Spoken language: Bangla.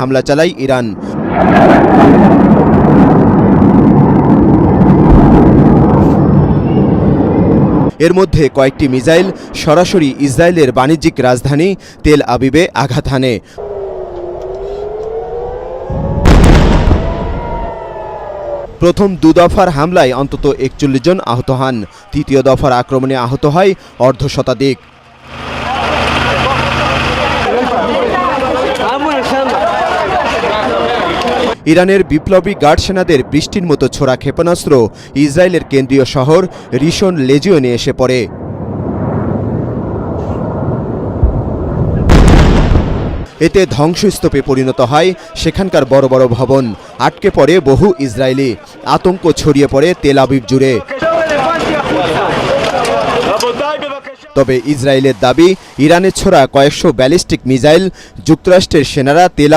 হামলা চালায় ইরান। এর মধ্যে কয়েকটি মিসাইল সরাসরি ইসরায়েলের বাণিজ্যিক রাজধানী তেল আবিবে আঘাত হানে। প্রথম দুদফার হামলায় অন্তত ৪১ জন আহত হন। তৃতীয় দফার আক্রমণে আহত হয় অর্ধশতাধিক। ইরানের বিপ্লবী গার্ড সেনাদের বৃষ্টির মতো ছোড়া ক্ষেপণাস্ত্র ইসরায়েলের কেন্দ্রীয় শহর রিশন লেজিওনে এসে পড়ে। এতে ধ্বংসস্তূপে পরিণত হয় সেখানকার বড় বড় ভবন। আটকে পড়ে বহু ইসরায়েলি। আতঙ্ক ছড়িয়ে পড়ে তেল আবিব জুড়ে। তবে ইসরায়েলের দাবি, ইরানের ছোড়া কয়েকশো ব্যালিস্টিক মিসাইল যুক্তরাষ্ট্রের সেনারা তেল